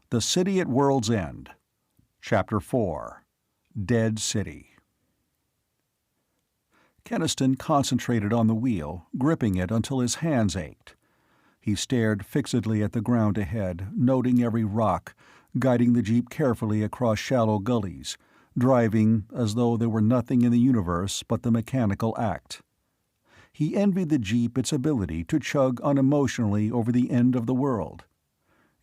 The City at World's End. Chapter 4. Dead City. Keniston concentrated on the wheel, gripping it until his hands ached. He stared fixedly at the ground ahead, noting every rock, guiding the jeep carefully across shallow gullies, driving as though there were nothing in the universe but the mechanical act. He envied the jeep its ability to chug unemotionally over the end of the world.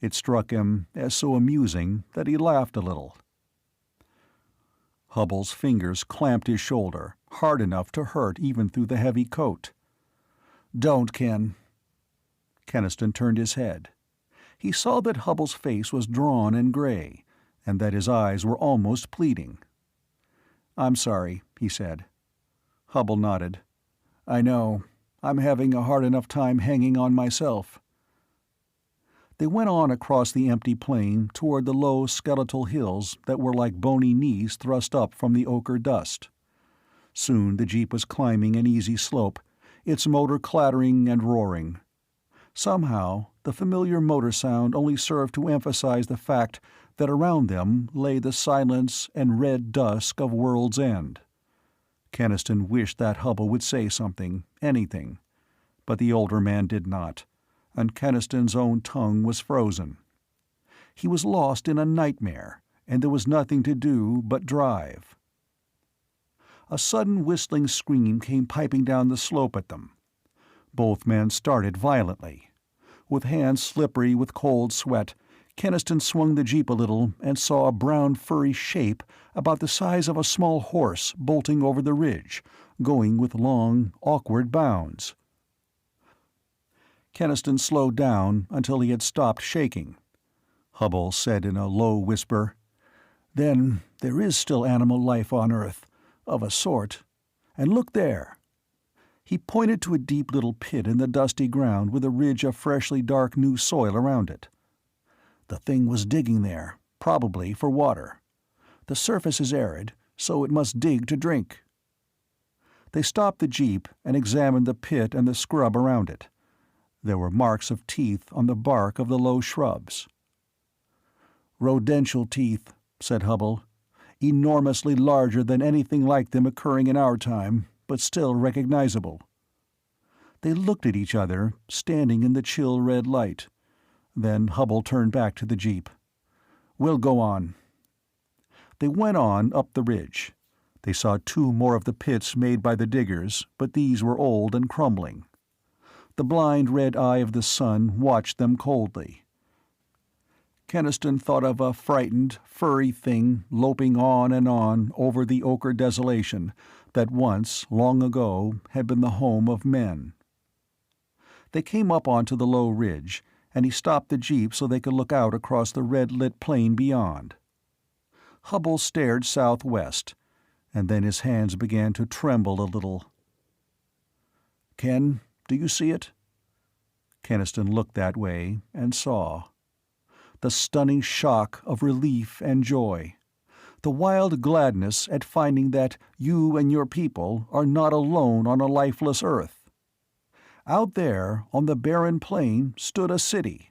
It struck him as so amusing that he laughed a little. Hubbell's fingers clamped his shoulder, hard enough to hurt even through the heavy coat. "Don't, Ken." Keniston turned his head. He saw that Hubbell's face was drawn and gray, and that his eyes were almost pleading. "I'm sorry," he said. Hubbell nodded. "I know. I'm having a hard enough time hanging on myself." They went on across the empty plain toward the low skeletal hills that were like bony knees thrust up from the ochre dust. Soon the jeep was climbing an easy slope, its motor clattering and roaring. Somehow, the familiar motor sound only served to emphasize the fact that around them lay the silence and red dusk of World's End. Keniston wished that Hubbell would say something, anything, but the older man did not, and Keniston's own tongue was frozen. He was lost in a nightmare, and there was nothing to do but drive. A sudden whistling scream came piping down the slope at them. Both men started violently. With hands slippery with cold sweat, Keniston swung the jeep a little and saw a brown furry shape about the size of a small horse bolting over the ridge, going with long, awkward bounds. Keniston slowed down until he had stopped shaking. Hubbell said in a low whisper, "Then there is still animal life on Earth, of a sort. And look there." He pointed to a deep little pit in the dusty ground with a ridge of freshly dark new soil around it. The thing was digging there, probably for water. The surface is arid, so it must dig to drink. They stopped the jeep and examined the pit and the scrub around it. There were marks of teeth on the bark of the low shrubs. "Rodential teeth," said Hubbell. "Enormously larger than anything like them occurring in our time, but still recognizable." They looked at each other, standing in the chill red light. Then Hubbell turned back to the jeep. "We'll go on." They went on up the ridge. They saw two more of the pits made by the diggers, but these were old and crumbling. The blind red eye of the sun watched them coldly. Keniston thought of a frightened, furry thing loping on over the ochre desolation that once, long ago, had been the home of men. They came up onto the low ridge, and he stopped the jeep so they could look out across the red-lit plain beyond. Hubbell stared southwest, and then his hands began to tremble a little. "Ken, do you see it?" Keniston looked that way, and saw. The stunning shock of relief and joy. The wild gladness at finding that you and your people are not alone on a lifeless Earth. Out there, on the barren plain, stood a city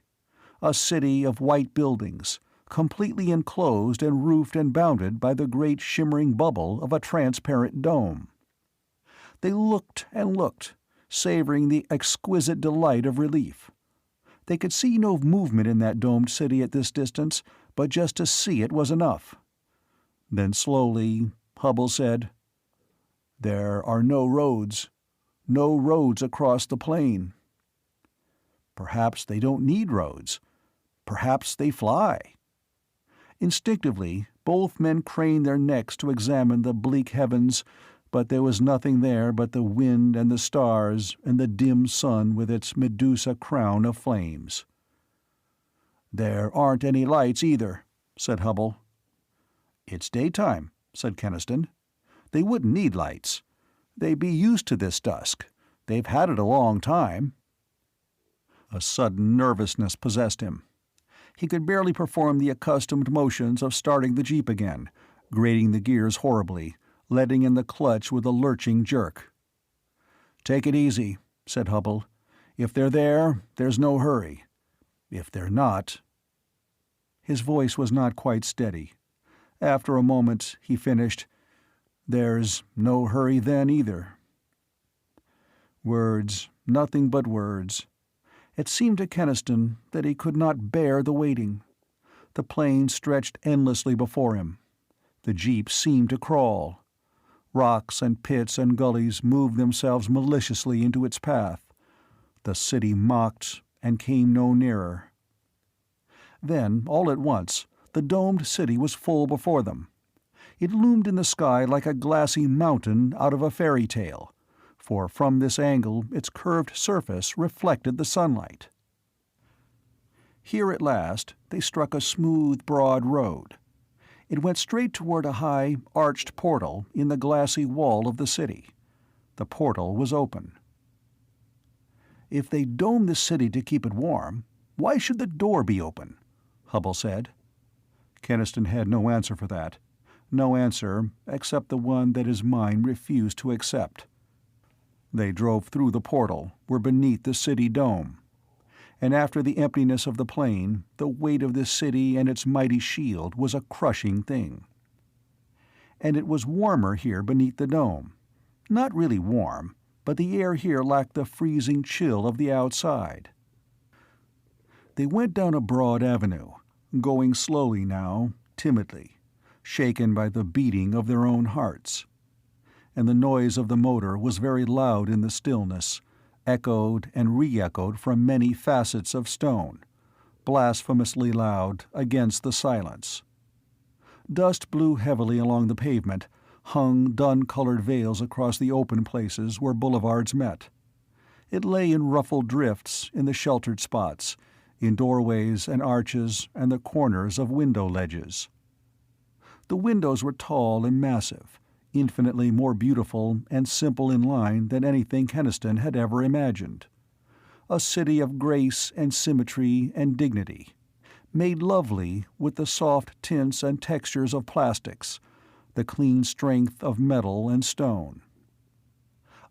of white buildings, completely enclosed and roofed and bounded by the great shimmering bubble of a transparent dome. They looked and looked, savoring the exquisite delight of relief. They could see no movement in that domed city at this distance, but just to see it was enough. Then slowly, Hubbell said, "There are no roads across the plain." Perhaps they don't need roads. Perhaps they fly. Instinctively, both men craned their necks to examine the bleak heavens, but there was nothing there but the wind and the stars and the dim sun with its Medusa crown of flames. "There aren't any lights either," said Hubbell. "It's daytime," said Keniston. "They wouldn't need lights. They'd be used to this dusk. They've had it a long time." A sudden nervousness possessed him. He could barely perform the accustomed motions of starting the jeep again, grating the gears horribly, letting in the clutch with a lurching jerk. "Take it easy," said Hubbell. "If they're there, there's no hurry. If they're not—" His voice was not quite steady. After a moment, he finished, "There's no hurry then, either." Words, nothing but words. It seemed to Keniston that he could not bear the waiting. The plain stretched endlessly before him. The jeep seemed to crawl. Rocks and pits and gullies moved themselves maliciously into its path. The city mocked and came no nearer. Then, all at once, the domed city was full before them. It loomed in the sky like a glassy mountain out of a fairy tale, for from this angle its curved surface reflected the sunlight. Here at last they struck a smooth, broad road. It went straight toward a high, arched portal in the glassy wall of the city. The portal was open. "If they dome the city to keep it warm, why should the door be open?" Hubble said. Keniston had no answer for that. No answer except the one that his mind refused to accept. They drove through the portal, were beneath the city dome. And after the emptiness of the plain, the weight of this city and its mighty shield was a crushing thing. And it was warmer here beneath the dome. Not really warm, but the air here lacked the freezing chill of the outside. They went down a broad avenue, going slowly now, timidly, shaken by the beating of their own hearts. And the noise of the motor was very loud in the stillness, echoed and re-echoed from many facets of stone, blasphemously loud against the silence. Dust blew heavily along the pavement, hung dun-colored veils across the open places where boulevards met. It lay in ruffled drifts in the sheltered spots, in doorways and arches and the corners of window ledges. The windows were tall and massive, infinitely more beautiful and simple in line than anything Keniston had ever imagined. A city of grace and symmetry and dignity, made lovely with the soft tints and textures of plastics, the clean strength of metal and stone.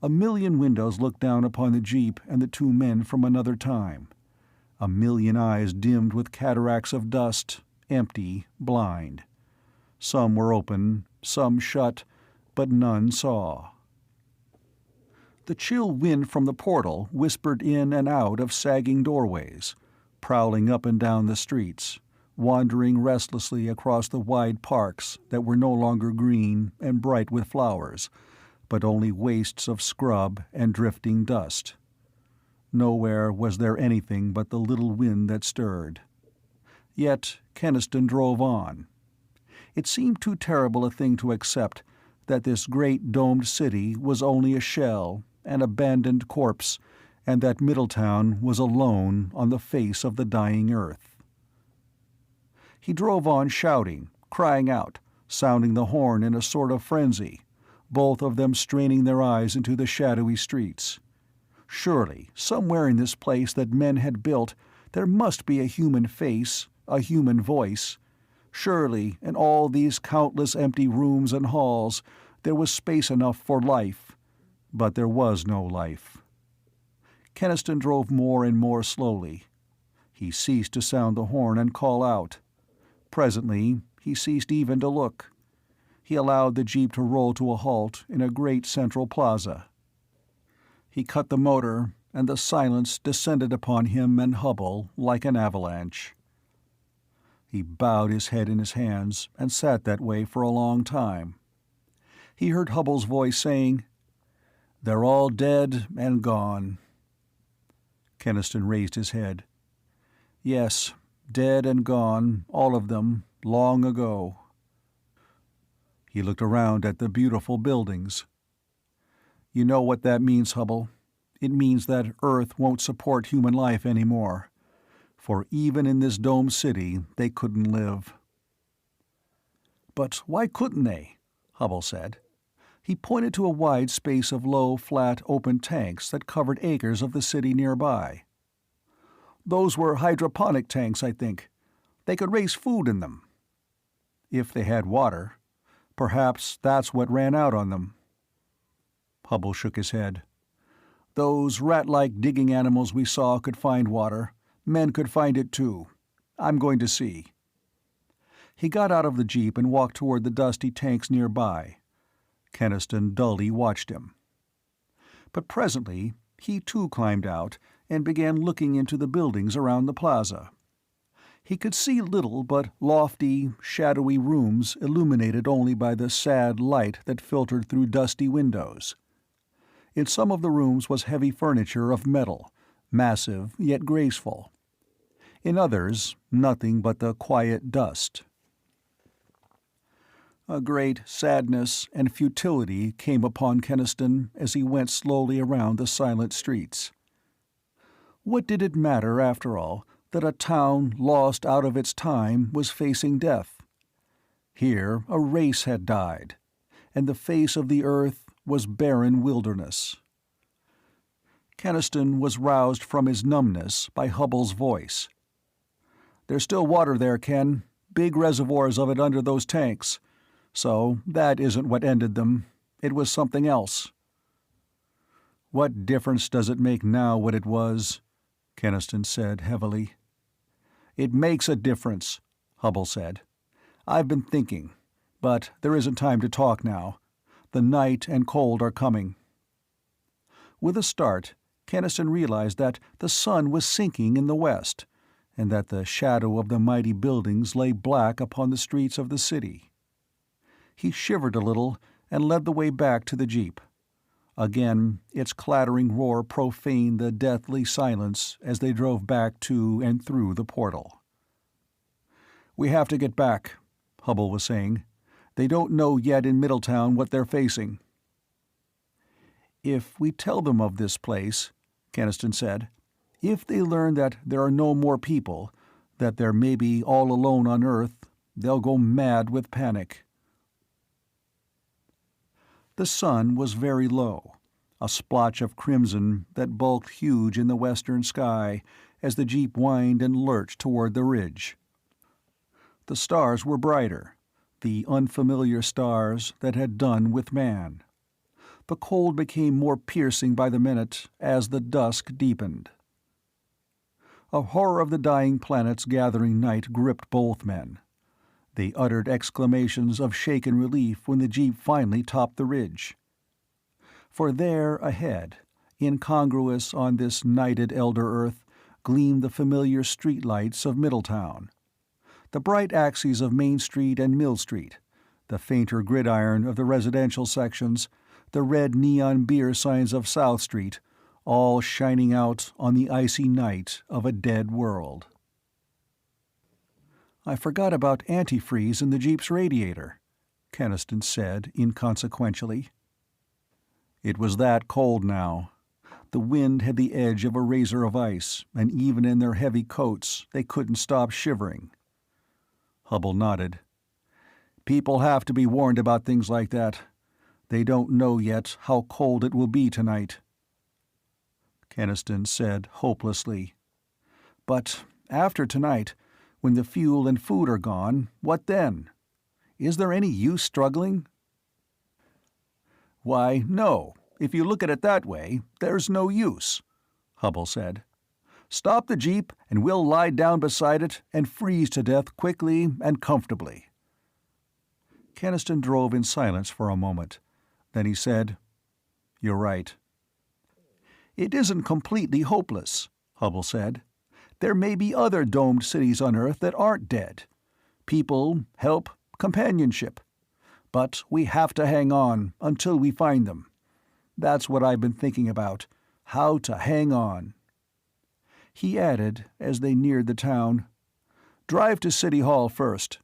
A million windows looked down upon the jeep and the two men from another time. A million eyes dimmed with cataracts of dust, empty, blind. Some were open, some shut, but none saw. The chill wind from the portal whispered in and out of sagging doorways, prowling up and down the streets, wandering restlessly across the wide parks that were no longer green and bright with flowers, but only wastes of scrub and drifting dust. Nowhere was there anything but the little wind that stirred. Yet Keniston drove on. It seemed too terrible a thing to accept, that this great domed city was only a shell, an abandoned corpse, and that Middletown was alone on the face of the dying earth. He drove on shouting, crying out, sounding the horn in a sort of frenzy, both of them straining their eyes into the shadowy streets. Surely, somewhere in this place that men had built, there must be a human face, a human voice. Surely, in all these countless empty rooms and halls, there was space enough for life. But there was no life. Keniston drove more and more slowly. He ceased to sound the horn and call out. Presently, he ceased even to look. He allowed the jeep to roll to a halt in a great central plaza. He cut the motor, and the silence descended upon him and Hubble like an avalanche. He bowed his head in his hands and sat that way for a long time. He heard Hubble's voice saying, "They're all dead and gone." Keniston raised his head. "Yes, dead and gone, all of them, long ago." He looked around at the beautiful buildings. "You know what that means, Hubble. It means that Earth won't support human life anymore. For even in this domed city, they couldn't live." "But why couldn't they?" Hubble said. He pointed to a wide space of low, flat, open tanks that covered acres of the city nearby. "Those were hydroponic tanks, I think. They could raise food in them." "If they had water. Perhaps that's what ran out on them." Hubble shook his head. "Those rat-like digging animals we saw could find water. Men could find it too. I'm going to see." He got out of the jeep and walked toward the dusty tanks nearby. Keniston dully watched him. But presently, he too climbed out and began looking into the buildings around the plaza. He could see little but lofty, shadowy rooms illuminated only by the sad light that filtered through dusty windows. In some of the rooms was heavy furniture of metal, massive yet graceful. In others, nothing but the quiet dust. A great sadness and futility came upon Keniston as he went slowly around the silent streets. What did it matter, after all, that a town lost out of its time was facing death? Here a race had died, and the face of the earth was barren wilderness. Keniston was roused from his numbness by Hubbell's voice. "There's still water there, Ken. Big reservoirs of it under those tanks. So that isn't what ended them. It was something else." "What difference does it make now what it was?" Keniston said heavily. "It makes a difference," Hubbell said. "I've been thinking, but there isn't time to talk now. The night and cold are coming." With a start, Keniston realized that the sun was sinking in the west, and that the shadow of the mighty buildings lay black upon the streets of the city. He shivered a little and led the way back to the jeep. Again, its clattering roar profaned the deathly silence as they drove back to and through the portal. "We have to get back," Hubbell was saying. "They don't know yet in Middletown what they're facing." "If we tell them of this place," Keniston said, "if they learn that there are no more people, that they're maybe all alone on Earth, they'll go mad with panic." The sun was very low, a splotch of crimson that bulked huge in the western sky as the jeep whined and lurched toward the ridge. The stars were brighter, the unfamiliar stars that had done with man. The cold became more piercing by the minute as the dusk deepened. A horror of the dying planet's gathering night gripped both men. They uttered exclamations of shaken relief when the jeep finally topped the ridge. For there ahead, incongruous on this nighted elder Earth, gleamed the familiar street lights of Middletown. The bright axes of Main Street and Mill Street, the fainter gridiron of the residential sections, the red neon beer signs of South Street, all shining out on the icy night of a dead world. "I forgot about antifreeze in the jeep's radiator," Keniston said inconsequentially. It was that cold now. The wind had the edge of a razor of ice, and even in their heavy coats they couldn't stop shivering. Hubbell nodded. "People have to be warned about things like that. They don't know yet how cold it will be tonight." Keniston said hopelessly, "But after tonight, when the fuel and food are gone, what then? Is there any use struggling?" "Why, no. If you look at it that way, there's no use," Hubbell said. "Stop the jeep and we'll lie down beside it and freeze to death quickly and comfortably." Keniston drove in silence for a moment. Then he said, "You're right." "It isn't completely hopeless," Hubbell said. "There may be other domed cities on Earth that aren't dead. People, help, companionship. But we have to hang on until we find them. That's what I've been thinking about, how to hang on." He added, as they neared the town, "Drive to City Hall first."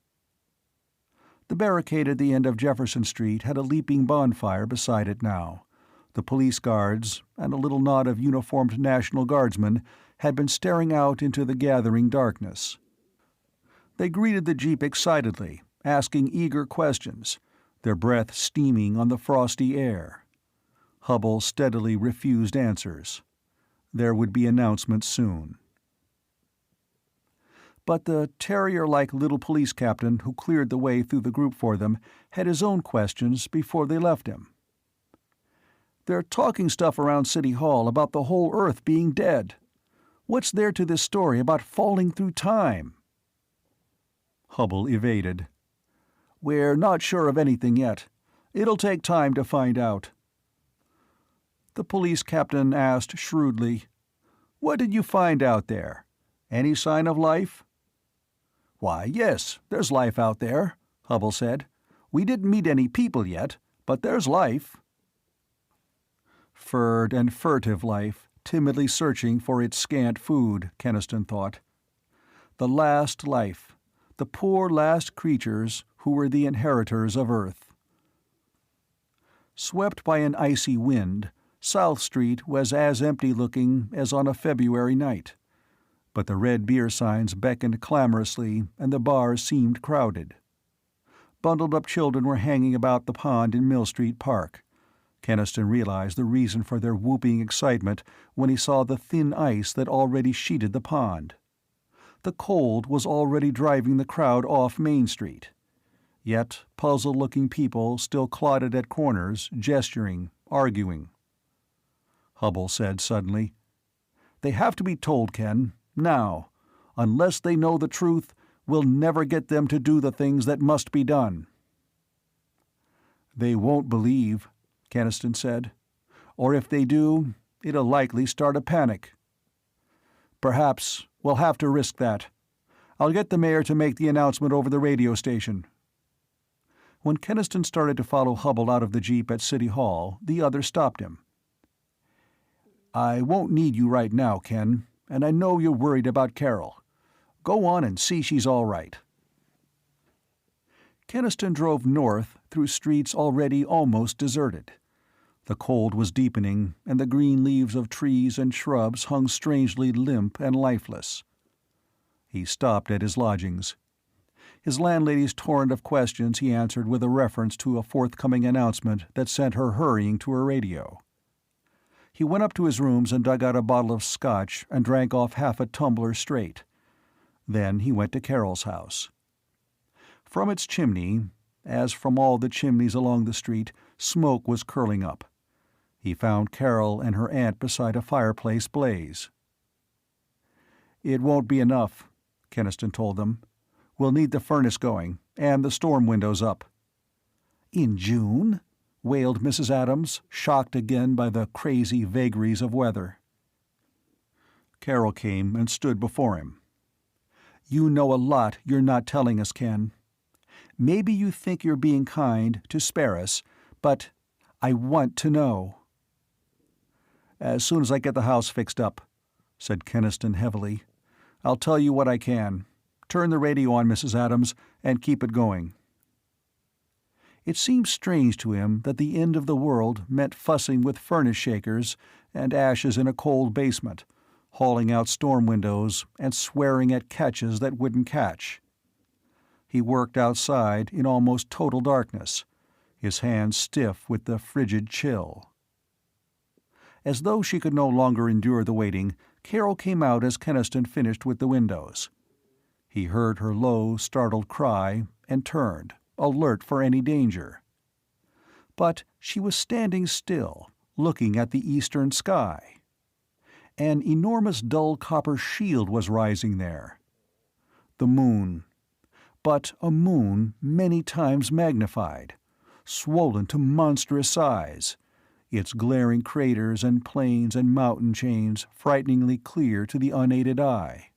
The barricade at the end of Jefferson Street had a leaping bonfire beside it now. The police guards, and a little knot of uniformed National Guardsmen, had been staring out into the gathering darkness. They greeted the jeep excitedly, asking eager questions, their breath steaming on the frosty air. Hubbell steadily refused answers. There would be announcements soon. But the terrier-like little police captain who cleared the way through the group for them had his own questions before they left him. "They're talking stuff around City Hall about the whole Earth being dead. What's there to this story about falling through time?" Hubble evaded. "We're not sure of anything yet. It'll take time to find out." The police captain asked shrewdly, "What did you find out there? Any sign of life?" "Why, yes, there's life out there," Hubble said. "We didn't meet any people yet, but there's life." Furred and furtive life, timidly searching for its scant food, Keniston thought. The last life, the poor last creatures who were the inheritors of Earth. Swept by an icy wind, South Street was as empty-looking as on a February night, but the red beer signs beckoned clamorously and the bars seemed crowded. Bundled-up children were hanging about the pond in Mill Street Park. Keniston realized the reason for their whooping excitement when he saw the thin ice that already sheeted the pond. The cold was already driving the crowd off Main Street. Yet puzzled-looking people still clotted at corners, gesturing, arguing. Hubble said suddenly, "They have to be told, Ken, now. Unless they know the truth, we'll never get them to do the things that must be done." "They won't believe," Keniston said. "Or if they do, it'll likely start a panic." "Perhaps we'll have to risk that. I'll get the mayor to make the announcement over the radio station." When Keniston started to follow Hubble out of the jeep at City Hall, the other stopped him. "I won't need you right now, Ken, and I know you're worried about Carol. Go on and see she's all right." Keniston drove north through streets already almost deserted. The cold was deepening, and the green leaves of trees and shrubs hung strangely limp and lifeless. He stopped at his lodgings. His landlady's torrent of questions he answered with a reference to a forthcoming announcement that sent her hurrying to her radio. He went up to his rooms and dug out a bottle of scotch and drank off half a tumbler straight. Then he went to Carol's house. From its chimney, as from all the chimneys along the street, smoke was curling up. He found Carol and her aunt beside a fireplace blaze. "It won't be enough," Keniston told them. "We'll need the furnace going, and the storm windows up." "In June?" wailed Mrs. Adams, shocked again by the crazy vagaries of weather. Carol came and stood before him. "You know a lot you're not telling us, Ken. Maybe you think you're being kind to spare us, but I want to know." "As soon as I get the house fixed up," said Keniston heavily. "I'll tell you what I can. Turn the radio on, Mrs. Adams, and keep it going." It seemed strange to him that the end of the world meant fussing with furnace shakers and ashes in a cold basement, hauling out storm windows and swearing at catches that wouldn't catch. He worked outside in almost total darkness, his hands stiff with the frigid chill. As though she could no longer endure the waiting, Carol came out as Keniston finished with the windows. He heard her low, startled cry and turned, alert for any danger. But she was standing still, looking at the eastern sky. An enormous dull copper shield was rising there. The moon. But a moon many times magnified, swollen to monstrous size, its glaring craters and plains and mountain chains frighteningly clear to the unaided eye.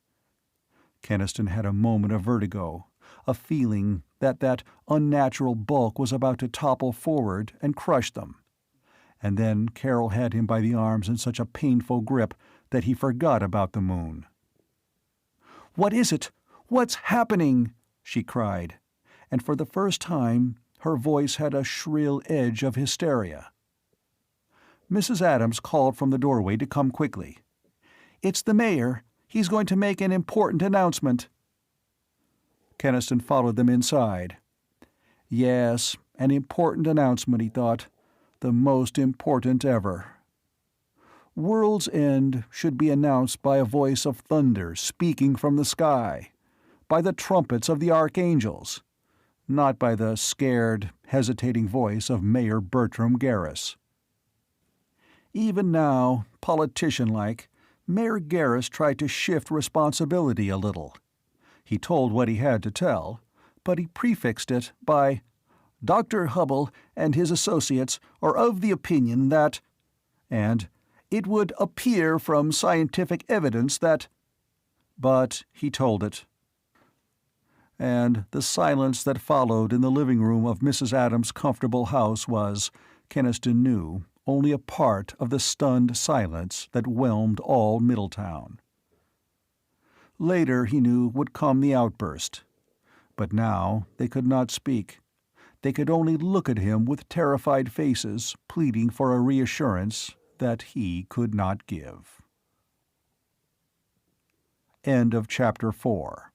Keniston had a moment of vertigo, a feeling that that unnatural bulk was about to topple forward and crush them. And then Carol had him by the arms in such a painful grip that he forgot about the moon. "What is it? What's happening?" she cried, and for the first time her voice had a shrill edge of hysteria. Mrs. Adams called from the doorway to come quickly. "It's the mayor. He's going to make an important announcement." Keniston followed them inside. Yes, an important announcement, he thought. The most important ever. World's End should be announced by a voice of thunder speaking from the sky, by the trumpets of the archangels, not by the scared, hesitating voice of Mayor Bertram Garris. Even now, politician-like, Mayor Garris tried to shift responsibility a little. He told what he had to tell, but he prefixed it by, "Dr. Hubble and his associates are of the opinion that," and "it would appear from scientific evidence that—" But he told it. And the silence that followed in the living room of Mrs. Adams' comfortable house was, Keniston knew, only a part of the stunned silence that whelmed all Middletown. Later, he knew, would come the outburst. But now they could not speak. They could only look at him with terrified faces, pleading for a reassurance that he could not give. End of Chapter 4.